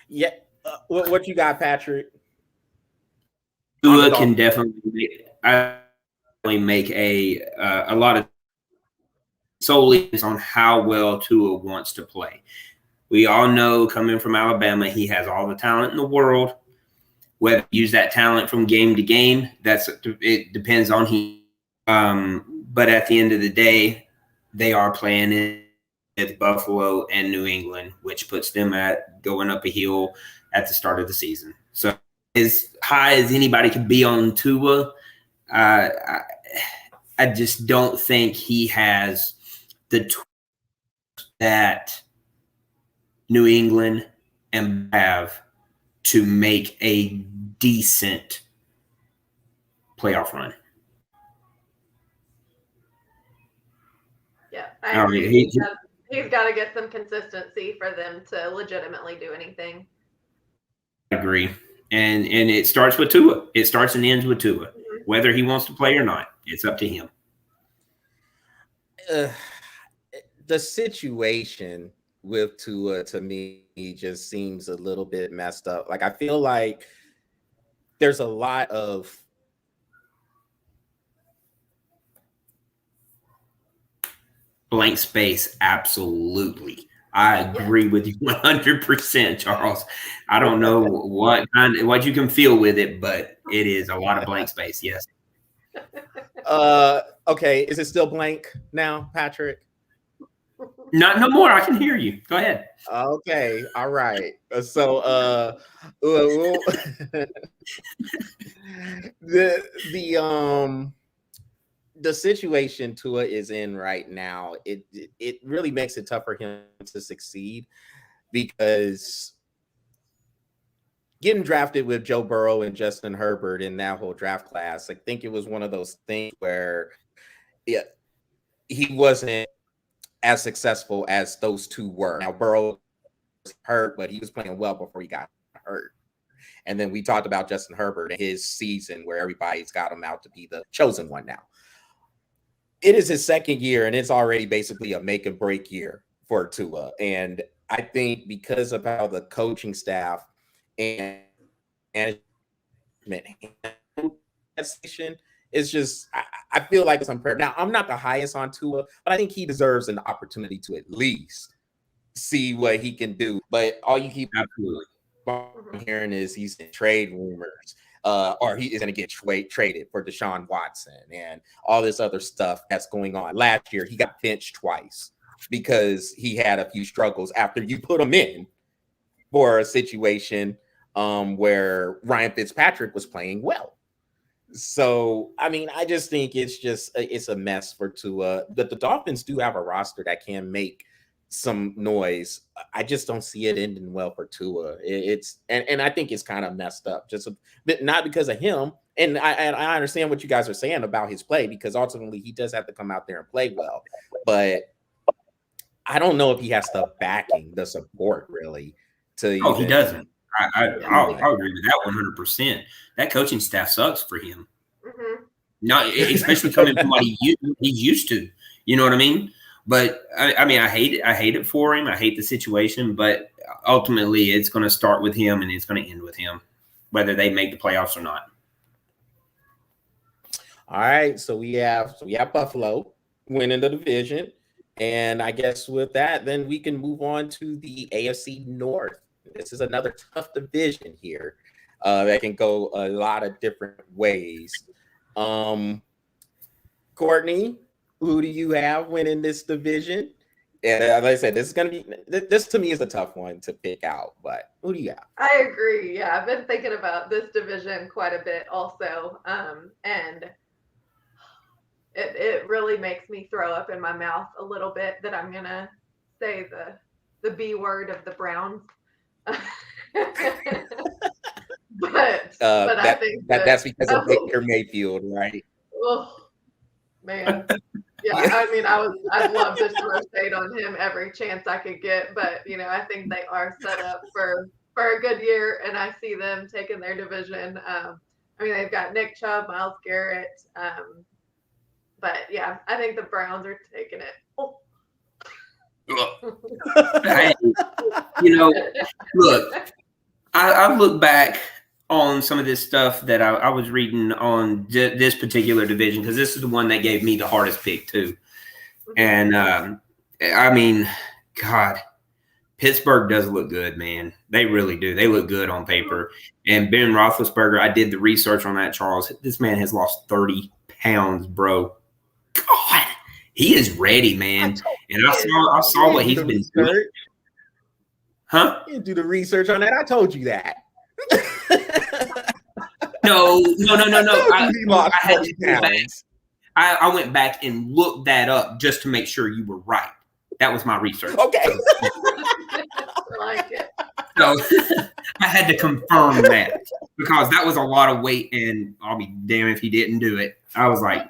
Yeah. What you got, Patrick? Tua can definitely make a lot of solely on how well Tua wants to play. We all know, coming from Alabama, he has all the talent in the world. Whether you use that talent from game to game, it depends on him. But at the end of the day, they are playing with Buffalo and New England, which puts them at going up a hill at the start of the season. So as high as anybody could be on Tua, I just don't think he has the tools that New England and have to make a decent playoff run. Yeah, I agree. He's got to get some consistency for them to legitimately do anything. I agree. And it starts with Tua. It starts and ends with Tua. Mm-hmm. Whether he wants to play or not, it's up to him. The situation with Tua, to me, just seems a little bit messed up. Like, I feel like there's a lot of blank space. Absolutely. I agree with you 100%, Charles. I don't know what you can feel with it, but it is a lot of blank space. Yes. Okay. Is it still blank now, Patrick? No more. I can hear you. Go ahead. Okay. All right. So the situation Tua is in right now, it really makes it tough for him to succeed, because getting drafted with Joe Burrow and Justin Herbert in that whole draft class, I think it was one of those things where he wasn't as successful as those two were. Now, Burrow was hurt, but he was playing well before he got hurt. And then we talked about Justin Herbert and his season, where everybody's got him out to be the chosen one now. It is his second year, and it's already basically a make and break year for Tua. And I think because of how the coaching staff and management handled that station, it's just, I feel like it's unfair. Now, I'm not the highest on Tua, but I think he deserves an opportunity to at least see what he can do. But all you keep hearing is he's in trade rumors, or he is going to get traded for Deshaun Watson and all this other stuff that's going on. Last year, he got benched twice because he had a few struggles after you put him in for a situation where Ryan Fitzpatrick was playing well. So, I mean, I just think it's a mess for Tua. But the Dolphins do have a roster that can make some noise. I just don't see it ending well for Tua. And I think it's kind of messed up, just a bit, not because of him. And I understand what you guys are saying about his play, because ultimately he does have to come out there and play well. But I don't know if he has the backing, the support, really. He doesn't. I'll agree with that 100%. That coaching staff sucks for him. Mm-hmm. No, especially coming from what he's used to. You know what I mean? But I mean, I hate it. I hate it for him. I hate the situation. But ultimately, it's going to start with him and it's going to end with him, whether they make the playoffs or not. All right. So we have Buffalo winning the division, and I guess with that, then we can move on to the AFC North. This is another tough division here that can go a lot of different ways. Courtney, who do you have winning this division? And like I said, this to me is a tough one to pick out, but who do you have? I agree. Yeah, I've been thinking about this division quite a bit also. And it really makes me throw up in my mouth a little bit that I'm going to say the B word of the Browns. But I think that's because of Baker Mayfield, right? Oh man, Yeah, I mean, I'd love to throw shade on him every chance I could get, but I think they are set up for a good year, and I see them taking their division. I mean, they've got Nick Chubb, Myles Garrett, but yeah, I think the Browns are taking it. Oh. Hey, look, I look back on some of this stuff that I was reading on this particular division, because this is the one that gave me the hardest pick too. And I mean, God, Pittsburgh does look good, man. They really do. They look good on paper. And Ben Roethlisberger, I did the research on that, Charles. This man has lost 30 pounds, bro. God, he is ready, man. And I saw what he's been doing. Huh? You didn't do the research on that. I told you that. No. I went back and looked that up just to make sure you were right. That was my research. Okay. I like it. So I had to confirm that, because that was a lot of weight, and I'll be damned if he didn't do it. I was like,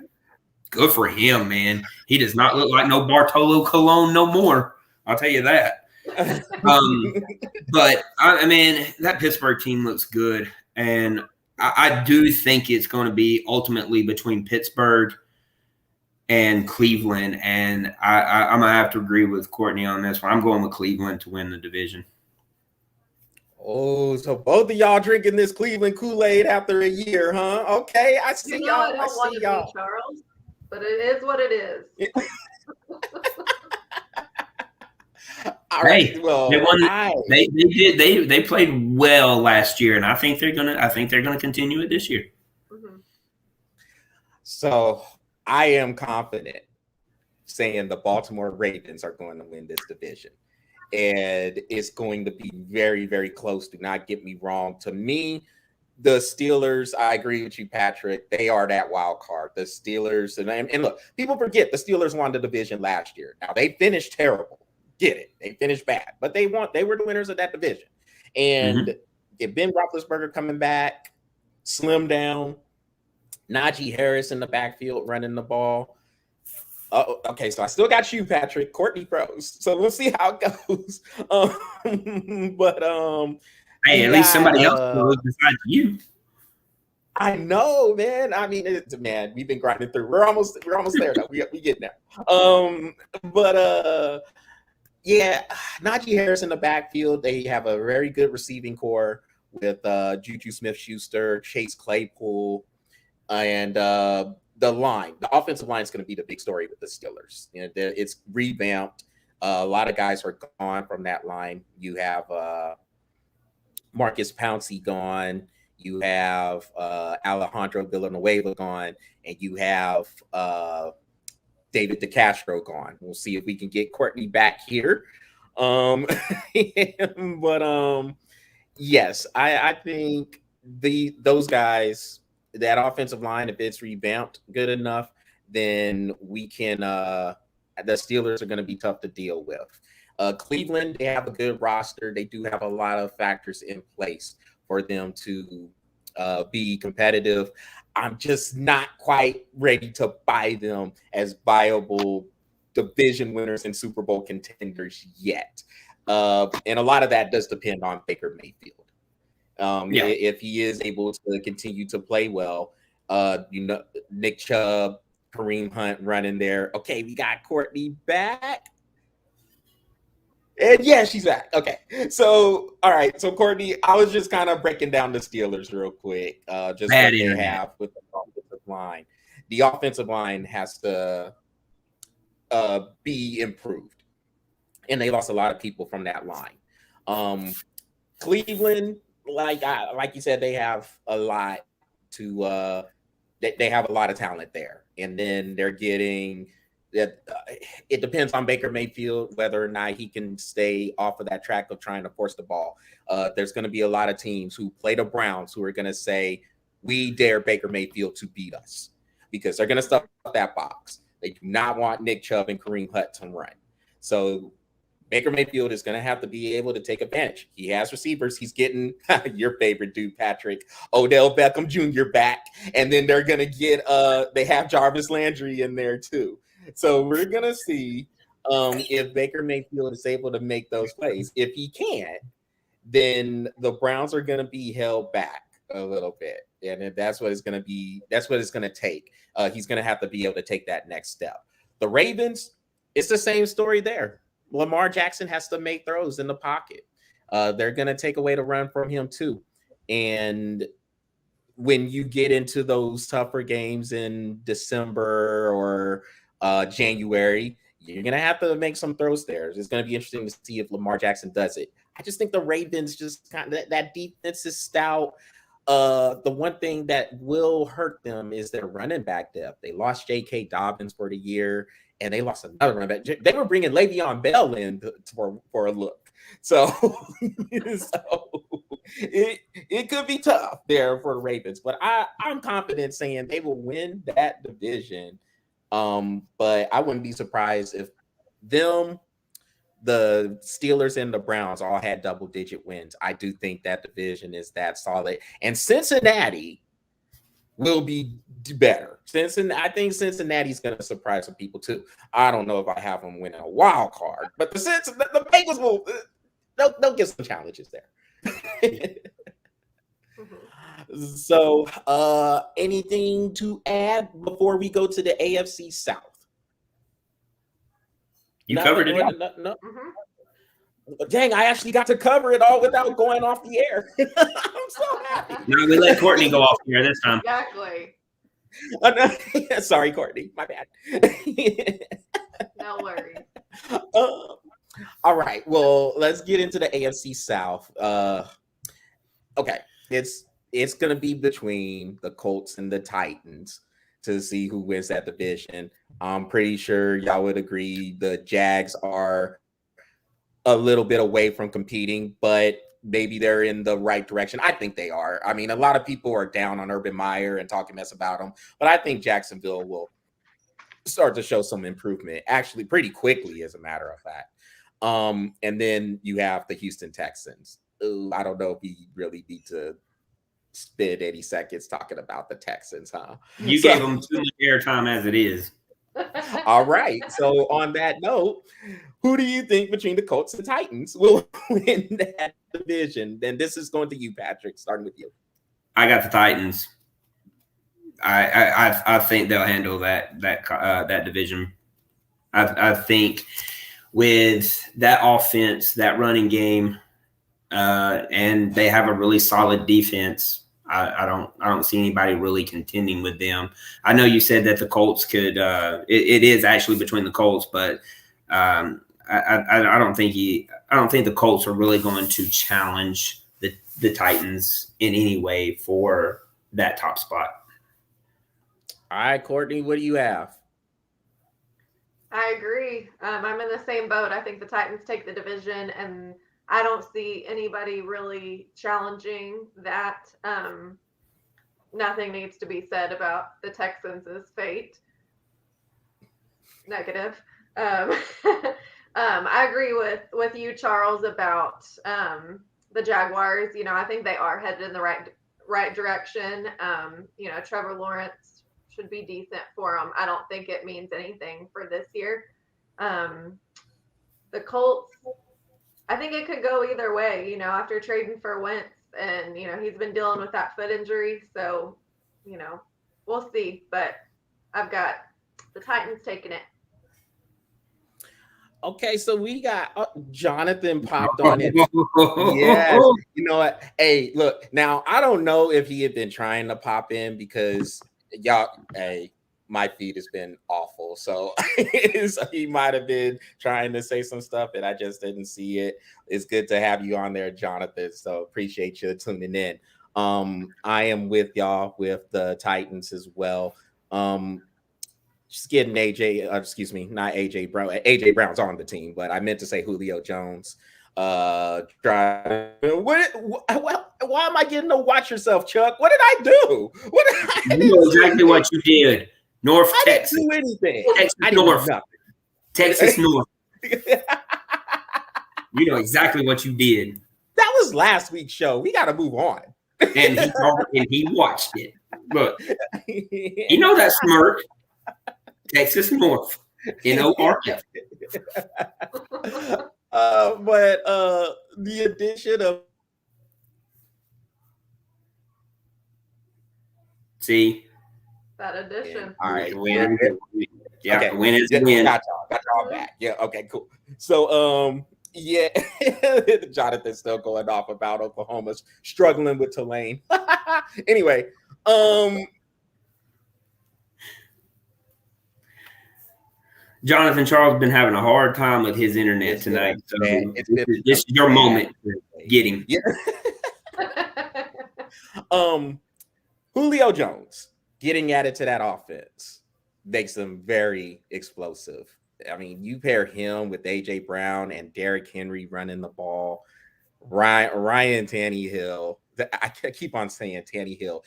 good for him, man. He does not look like no Bartolo Colon no more. I'll tell you that. But I mean, that Pittsburgh team looks good, and I do think it's going to be ultimately between Pittsburgh and Cleveland, and I'm gonna have to agree with Courtney on this one. I'm going with Cleveland to win the division. Oh, so both of y'all drinking this Cleveland Kool-Aid after a year, huh? Okay, I see y'all. I don't want to be Charles, but it is what it is. All right. Hey, well, they played well last year, and I think they're gonna continue it this year. Mm-hmm. So I am confident saying the Baltimore Ravens are going to win this division, and it's going to be very, very close. Do not get me wrong. To me, the Steelers, I agree with you, Patrick. They are that wild card. The Steelers, and look, people forget the Steelers won the division last year. Now they finished terrible. Get it? They finished bad, but they were the winners of that division. And get Ben Roethlisberger coming back, slim down, Najee Harris in the backfield running the ball. Okay, so I still got you, Patrick. Courtney froze, so we'll see how it goes. Hey, at least somebody else knows besides you. I know, man. I mean, man, we've been grinding through. We're almost there though. We get there. Yeah, Najee Harris in the backfield. They have a very good receiving core with Juju Smith-Schuster, Chase Claypool, and the line. The offensive line is going to be the big story with the Steelers. It's revamped. A lot of guys are gone from that line. You have Marcus Pouncey gone. You have Alejandro Villanueva gone, and you have David DeCastro gone. We'll see if we can get Courtney back here. Yes, I think those guys, that offensive line, if it's revamped good enough, then we can. The Steelers are going to be tough to deal with. Cleveland, they have a good roster. They do have a lot of factors in place for them to be competitive. I'm just not quite ready to buy them as viable division winners and Super Bowl contenders yet. And a lot of that does depend on Baker Mayfield. If he is able to continue to play well, Nick Chubb, Kareem Hunt running there. Okay, we got Courtney back. And yeah, she's back. Okay. So, all right. So, Courtney, I was just kind of breaking down the Steelers real quick. Just what they have with the offensive line. The offensive line has to be improved. And they lost a lot of people from that line. Cleveland, like you said, they have a lot to they have a lot of talent there. And then they're getting that it depends on Baker Mayfield whether or not he can stay off of that track of trying to force the ball. There's going to be a lot of teams who play the Browns who are going to say, we dare Baker Mayfield to beat us, because they're going to stuff that box. They do not want Nick Chubb and Kareem Hunt to run. So Baker Mayfield is going to have to be able to take advantage. He has receivers. He's getting your favorite dude, Patrick, Odell Beckham Jr. back. And then they're going to get they have Jarvis Landry in there too. So we're gonna see if Baker Mayfield is able to make those plays. If he can't, then the Browns are gonna be held back a little bit, and that's what it's gonna be. That's what it's gonna take. He's gonna have to be able to take that next step. The Ravens, it's the same story there. Lamar Jackson has to make throws in the pocket. They're gonna take away the run from him too, and when you get into those tougher games in December or January, you're going to have to make some throws there. It's going to be interesting to see if Lamar Jackson does it. I just think the Ravens just kind of that defense is stout. The one thing that will hurt them is their running back depth. They lost J.K. Dobbins for the year, and they lost another running back. They were bringing Le'Veon Bell in for a look. So, it could be tough there for the Ravens, but I'm confident saying they will win that division. But I wouldn't be surprised if the Steelers and the Browns all had double-digit wins. I do think that division is that solid, and Cincinnati will be better. I think Cincinnati's going to surprise some people too. I don't know if I have them winning a wild card, but the Bengals will. They'll get some challenges there. So, anything to add before we go to the AFC South? You covered it. No. Dang, I actually got to cover it all without going off the air. I'm so happy. No, we let Courtney go off the air this time. Exactly. Sorry, Courtney. My bad. No worries. All right. Well, let's get into the AFC South. Okay. It's going to be between the Colts and the Titans to see who wins that division. I'm pretty sure y'all would agree the Jags are a little bit away from competing, but maybe they're in the right direction. I think they are. I mean, a lot of people are down on Urban Meyer and talking mess about him, but I think Jacksonville will start to show some improvement, actually pretty quickly, as a matter of fact. And then you have the Houston Texans. Ooh, I don't know if we really need to spend 80 seconds talking about the Texans, huh? You gave them too much airtime as it is. All right. So on that note, who do you think between the Colts and Titans will win that division? And this is going to you, Patrick, starting with you. I got the Titans. I think they'll handle that division. I think with that offense, that running game, and they have a really solid defense. I don't see anybody really contending with them. I know you said that the Colts could. It is actually between the Colts, but I don't think the Colts are really going to challenge the Titans in any way for that top spot. All right, Courtney, what do you have? I agree. I'm in the same boat. I think the Titans take the division, and I don't see anybody really challenging that. Nothing needs to be said about the Texans' fate. Negative. I agree with you, Charles, about the Jaguars. You know, I think they are headed in the right direction. You know, Trevor Lawrence should be decent for them. I don't think it means anything for this year. The Colts, I think it could go either way, you know, after trading for Wentz, and, you know, he's been dealing with that foot injury. So, you know, we'll see. But I've got the Titans taking it. Okay, so we got Jonathan popped on it. Yes. You know what? Hey, look, now I don't know if he had been trying to pop in because my feed has been awful. So he might have been trying to say some stuff and I just didn't see it. It's good to have you on there, Jonathan. So appreciate you tuning in. I am with y'all with the Titans as well. Just getting AJ Brown. AJ Brown's on the team, but I meant to say Julio Jones. Why am I getting to watch yourself, Chuck? What did I do? You know exactly what you did. North I Texas. didn't do anything. Texas I didn't North. do nothing. Texas North. You know exactly what you did. That was last week's show. We got to move on. And he watched it. Look, you know that smirk. Texas North. N-O market. But the addition of See, that addition. all right, win. Yeah, okay. win is a win. Got y'all back. Yeah, okay, cool. So yeah, Jonathan's still going off about Oklahoma's struggling with Tulane. Anyway, Jonathan Charles been having a hard time with his internet tonight. So this is your moment to get him. Yeah. Julio Jones getting added to that offense makes them very explosive. I mean, you pair him with AJ Brown and Derrick Henry running the ball, Ryan Tannehill. I keep on saying Tannehill.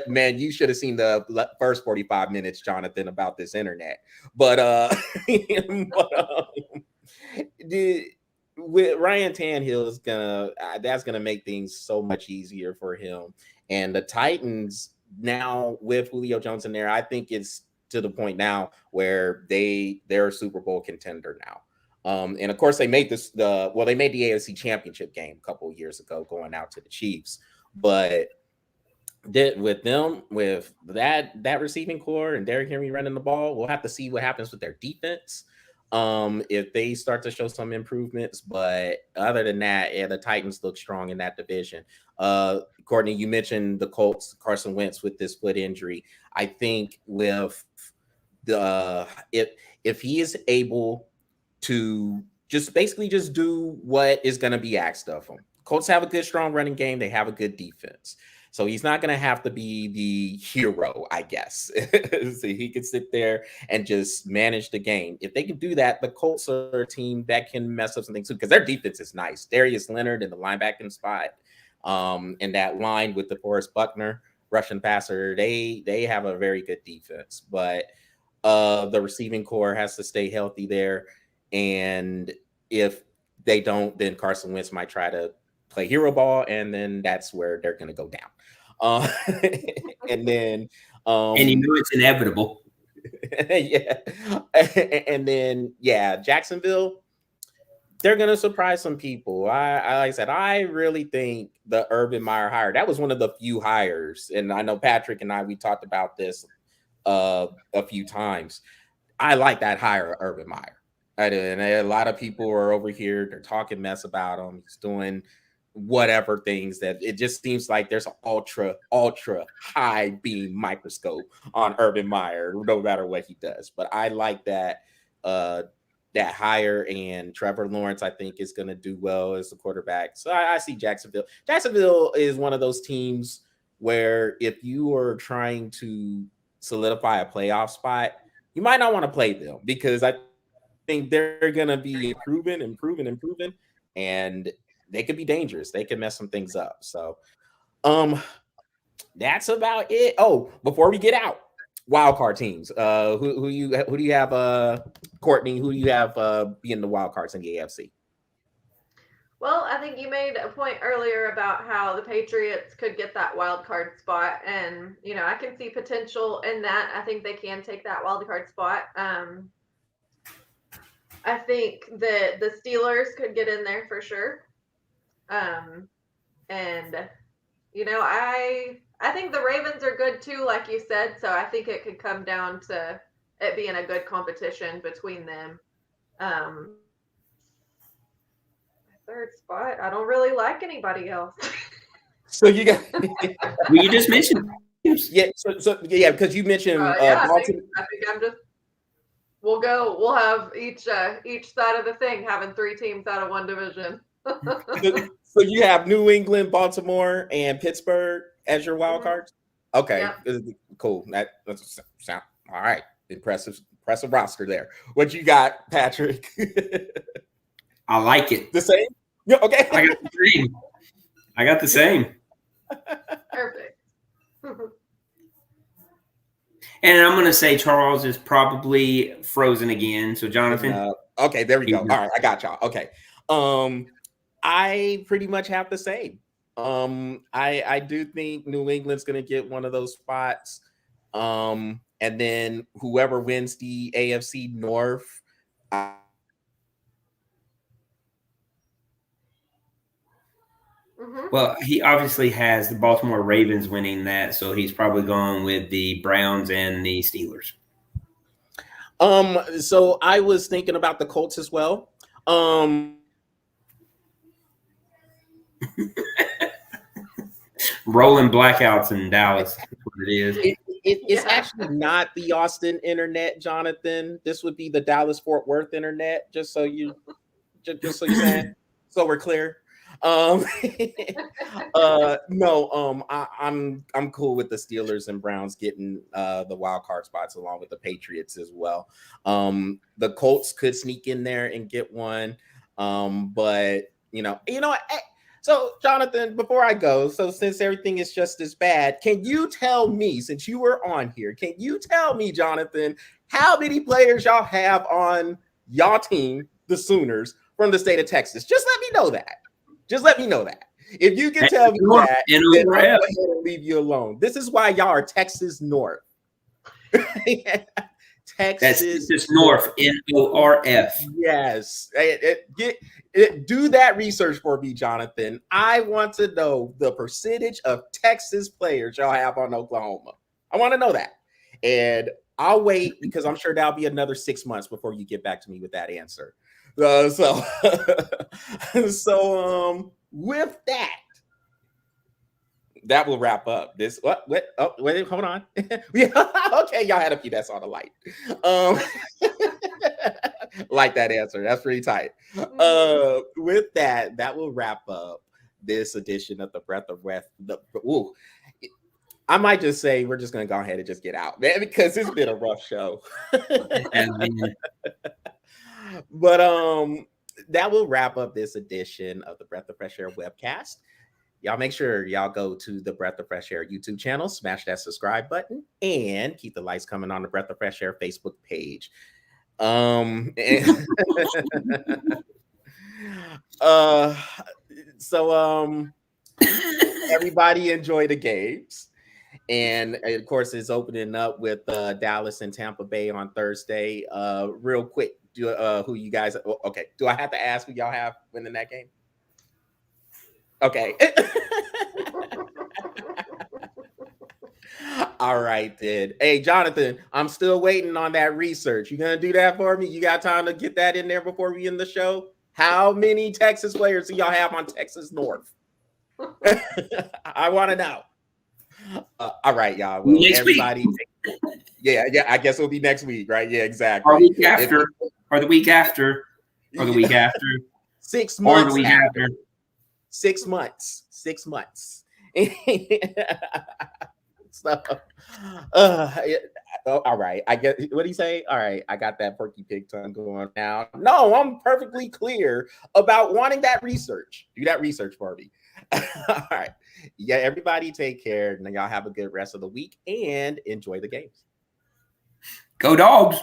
Man, you should have seen the first 45 minutes, Jonathan, about this internet. But with Ryan Tannehill is that's gonna make things so much easier for him. And the Titans now with Julio Jones in there, I think it's to the point now where they're a Super Bowl contender now. And of course, they made the AFC Championship game a couple of years ago, going out to the Chiefs. But with that receiving core and Derrick Henry running the ball, we'll have to see what happens with their defense. If they start to show some improvements, but other than that, yeah, the Titans look strong in that division. Courtney, you mentioned the Colts, Carson Wentz with this foot injury. I think with if he is able to just do what is going to be asked of him. Colts have a good, strong running game. They have a good defense. So he's not going to have to be the hero, I guess. So he can sit there and just manage the game. If they can do that, the Colts are a team that can mess up some things too, because their defense is nice. Darius Leonard in the linebacking spot, and that line with DeForest Buckner, Russian passer, they have a very good defense. But the receiving core has to stay healthy there. And if they don't, then Carson Wentz might try to play hero ball, and then that's where they're going to go down. And then, and you know it's inevitable. Yeah, and then Jacksonville, they're going to surprise some people. Like I said, I really think the Urban Meyer hire, that was one of the few hires, and I know Patrick and we talked about this a few times. I like that hire, Urban Meyer. And a lot of people are over here, they're talking mess about him. He's doing whatever things that it just seems like there's an ultra high beam microscope on Urban Meyer, no matter what he does. But I like that hire, and Trevor Lawrence, I think, is going to do well as the quarterback. So I see Jacksonville. Jacksonville is one of those teams where if you are trying to solidify a playoff spot, you might not want to play them, because I think they're going to be improving, and they could be dangerous. They can mess some things up. So that's about it. Oh, before we get out, wildcard teams. Who do you have, Courtney? Who do you have being the wild cards in the AFC? Well, I think you made a point earlier about how the Patriots could get that wild card spot, and I can see potential in that. I think they can take that wild card spot. I think that the Steelers could get in there for sure. And I think the Ravens are good too, like you said. So I think it could come down to it being a good competition between them. Third spot, I don't really like anybody else. So you got well, you just mentioned because you mentioned I think I'm just we'll have each side of the thing having 3 teams out of one division. So you have New England, Baltimore, and Pittsburgh as your wild cards? Okay, yep. Cool. That's sound all right. Impressive roster there. What you got, Patrick? I like it. The same? Yeah, okay. I got the same. Perfect. And I'm going to say Charles is probably frozen again. So Jonathan. Okay, there we go. All right, I got y'all. Okay. I pretty much have the same. I do think New England's going to get one of those spots. and then whoever wins the AFC North. Well, he obviously has the Baltimore Ravens winning that, so he's probably going with the Browns and the Steelers. So I was thinking about the Colts as well. Rolling blackouts in Dallas. That's what it is. It's actually not the Austin internet, Jonathan. This would be the Dallas Fort Worth internet. Just so you saying, so we're clear. No, I'm cool with the Steelers and Browns getting the wild card spots along with the Patriots as well. The Colts could sneak in there and get one, but so Jonathan, before I go, so since everything is just as bad, can you tell me, since you were on here, can you tell me, Jonathan, how many players y'all have on y'all team, the Sooners, from the state of Texas? Just let me know that. Just let me know that. If you can tell me that, then I'll go ahead and leave you alone. This is why y'all are Texas North. Texas North, Norf. Yes. Do that research for me, Jonathan. I want to know the percentage of Texas players y'all have on Oklahoma. I want to know that. And I'll wait because I'm sure that'll be another 6 months before you get back to me with that answer. So with that will wrap up this. What? Oh, wait, hold on. Okay, y'all had a few that's on the light. Like that answer. That's pretty tight. With that will wrap up this edition of the Breath of West. I might just say we're just gonna go ahead and just get out, man, because it's been a rough show. But that will wrap up this edition of the Breath of Fresh Air webcast. Y'all make sure y'all go to the Breath of Fresh Air YouTube channel, smash that subscribe button, and keep the lights coming on the Breath of Fresh Air Facebook page. Everybody enjoy the games. And of course, it's opening up with Dallas and Tampa Bay on Thursday. Real quick, who you guys? Okay, do I have to ask who y'all have winning that game? Okay. All right, then. Hey, Jonathan, I'm still waiting on that research. You gonna do that for me? You got time to get that in there before we end the show? How many Texas players do y'all have on Texas North? I want to know. All right, y'all. Well, everybody. Yeah. I guess it'll be next week, right? Yeah, exactly. Or the week after. Or the week after. 6 months. Or the week after. 6 months. 6 months. So, all right. I get what do you say? All right, I got that Porky Pig tongue going now. No, I'm perfectly clear about wanting that research. Do that research for me. All right. Yeah, everybody take care. And y'all have a good rest of the week and enjoy the games. Go Dogs.